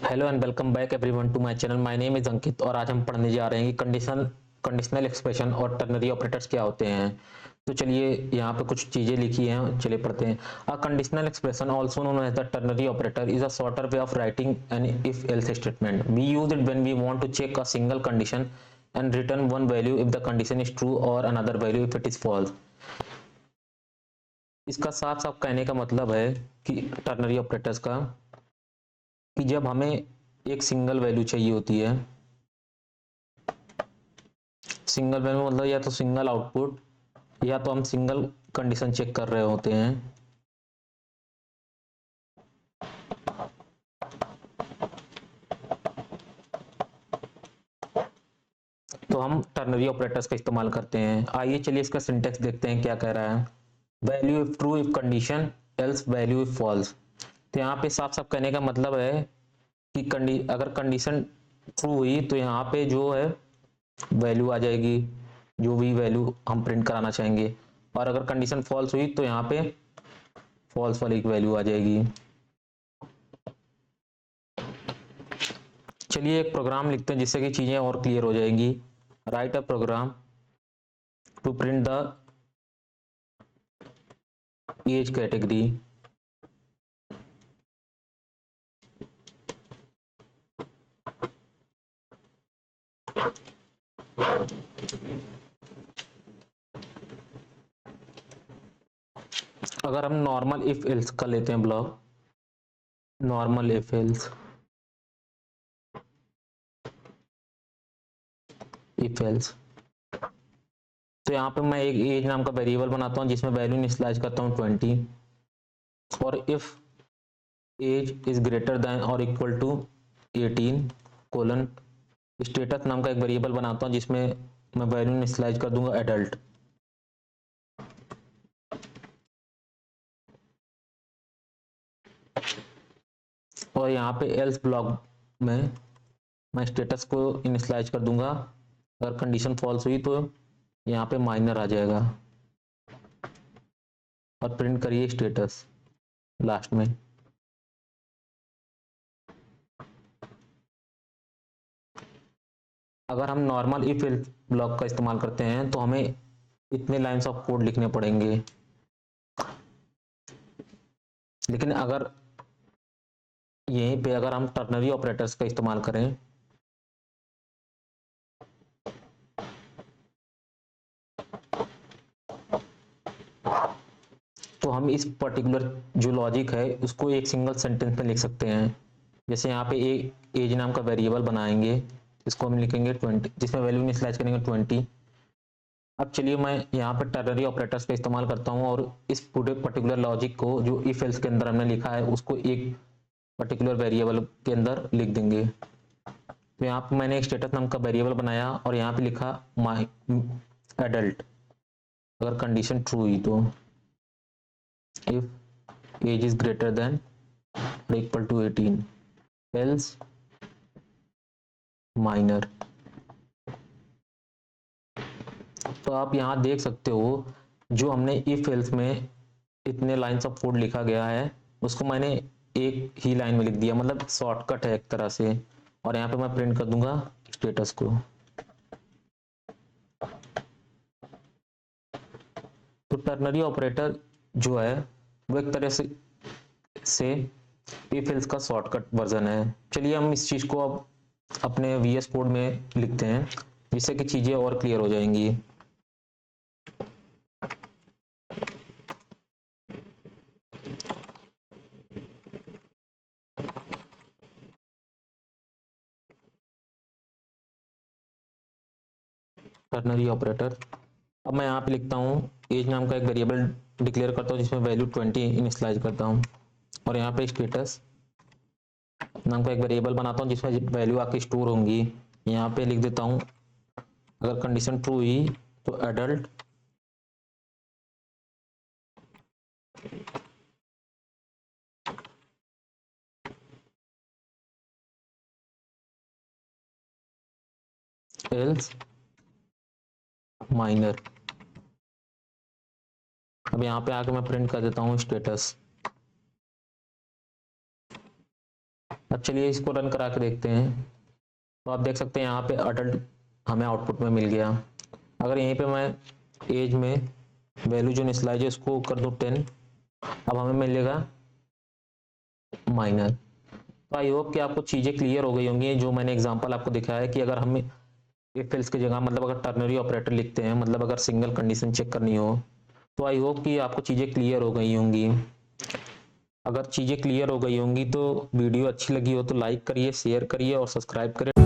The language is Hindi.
Hello and welcome back everyone to my channel. My name is Ankit और आज हम पढ़ने जा रहे हैं कि कंडीशनल एक्सप्रेशन और टर्नरी ऑपरेटर्स क्या होते हैं। तो चलिए यहाँ पे कुछ चीज़ें लिखी हैं, चलिए पढ़ते हैं। A conditional expression also known as the ternary operator is a shorter way of writing an if else statement. We use it when we want to check a single condition and return one value if the condition is true और another value if it is false. इसका साफ साफ कहने का मतलब है कि टर्नरी ऑपरेटर्स का कि जब हमें एक सिंगल वैल्यू चाहिए होती है, सिंगल वैल्यू मतलब या तो सिंगल आउटपुट या तो हम सिंगल कंडीशन चेक कर रहे होते हैं, तो हम टर्नरी ऑपरेटर्स का इस्तेमाल करते हैं। आइए चलिए इसका सिंटेक्स देखते हैं क्या कह रहा है। Value if true if condition else value if false. तो यहाँ पे साफ साफ कहने का मतलब है कि अगर कंडीशन ट्रू हुई तो यहाँ पे जो है वैल्यू आ जाएगी, जो भी वैल्यू हम प्रिंट कराना चाहेंगे, और अगर कंडीशन फॉल्स हुई तो यहाँ पे फॉल्स वाली वैल्यू आ जाएगी। चलिए एक प्रोग्राम लिखते हैं जिससे कि चीज़ें और क्लियर हो जाएंगी। Write a program to print the age category अगर हम नॉर्मल इफ एल्स का लेते हैं block, normal if else if else, तो यहाँ पे मैं एक एज नाम का वेरिएबल बनाता हूँ जिसमें वैल्यू इनिशियलाइज करता हूँ 20, और if age is greater than और इक्वल टू 18 कोलन स्टेटस नाम का एक वेरिएबल बनाता हूँ जिसमें मैं वैल्यू इनिशियलाइज कर दूंगा एडल्ट। और यहाँ पे एल्स ब्लॉक में मैं स्टेटस को इनिशियलाइज कर दूंगा, अगर कंडीशन फॉल्स हुई तो यहाँ पे माइनर आ जाएगा, और प्रिंट करिए स्टेटस लास्ट में। अगर हम नॉर्मल इफ एल्स ब्लॉक का इस्तेमाल करते हैं तो हमें इतने लाइंस ऑफ कोड लिखने पड़ेंगे, लेकिन अगर यहीं पे अगर हम टर्नरी ऑपरेटर्स का इस्तेमाल करें तो हम इस पर्टिकुलर जो लॉजिक है उसको एक सिंगल सेंटेंस में लिख सकते हैं। जैसे यहाँ पे एक एज नाम का वेरिएबल बनाएंगे, इसको हम लिखेंगे 20, जिसमें वैल्यू इनिशियलाइज करेंगे 20। अब चलिए मैं यहाँ पर टर्नरी ऑपरेटर्स का इस्तेमाल करता हूँ और इस पूरे पर्टिकुलर लॉजिक को जो इफ एल्स के अंदर हमने लिखा है उसको एक पर्टिकुलर वेरिएबल के अंदर लिख देंगे। तो यहाँ पे मैंने एक स्टेटस नाम का वेरिएबल बनाया और यहाँ पे लिखा माई एडल्ट, अगर कंडीशन ट्रू हुई तो if age is greater than और इक्वल टू 18 एल्स माइनर। तो आप यहाँ देख सकते हो जो हमने इफ एल्स में इतने लाइंस ऑफ कोड लिखा गया है उसको मैंने एक ही लाइन में लिख दिया, मतलब शॉर्टकट है एक तरह से। और यहाँ पे मैं प्रिंट कर दूंगा स्टेटस को। तो टर्नरी ऑपरेटर जो है वो एक तरह से इफ एल्स का शॉर्टकट वर्जन है। चलिए हम इस चीज को अब अपने वीएस कोड में लिखते हैं जिससे कि चीजें और क्लियर हो जाएंगी। टर्नरी ऑपरेटर, अब मैं यहाँ पे लिखता हूँ एज नाम का एक वेरिएबल डिक्लेयर करता हूँ जिसमें वैल्यू 20 इनिशियलाइज करता हूँ, और यहाँ पे स्टेटस नाम का एक वेरिएबल बनाता हूँ जिसमें वैल्यू आके स्टोर होंगी। यहाँ पे लिख देता हूँ अगर कंडीशन ट्रू हुई तो एडल्ट, एल्स माइनर। अब यहाँ पे आके मैं प्रिंट कर देता हूँ स्टेटस। अब चलिए इसको रन करा के देखते हैं। तो आप देख सकते हैं यहाँ पे अडल्ट हमें आउटपुट में मिल गया। अगर यहीं पे मैं एज में वैल्यू जो इनिशियलाइज है उसको कर दूँ 10, अब हमें मिलेगा माइनर। तो आई होप कि आपको चीज़ें क्लियर हो गई होंगी। जो मैंने एग्जांपल आपको दिखाया है कि अगर हम इफ एल्स की जगह मतलब अगर टर्नरी ऑपरेटर लिखते हैं, मतलब अगर सिंगल कंडीशन चेक करनी हो, तो आई होप कि आपको चीज़ें क्लियर हो गई होंगी। अगर चीज़ें क्लियर हो गई होंगी तो वीडियो अच्छी लगी हो तो लाइक करिए, शेयर करिए और सब्सक्राइब करिए।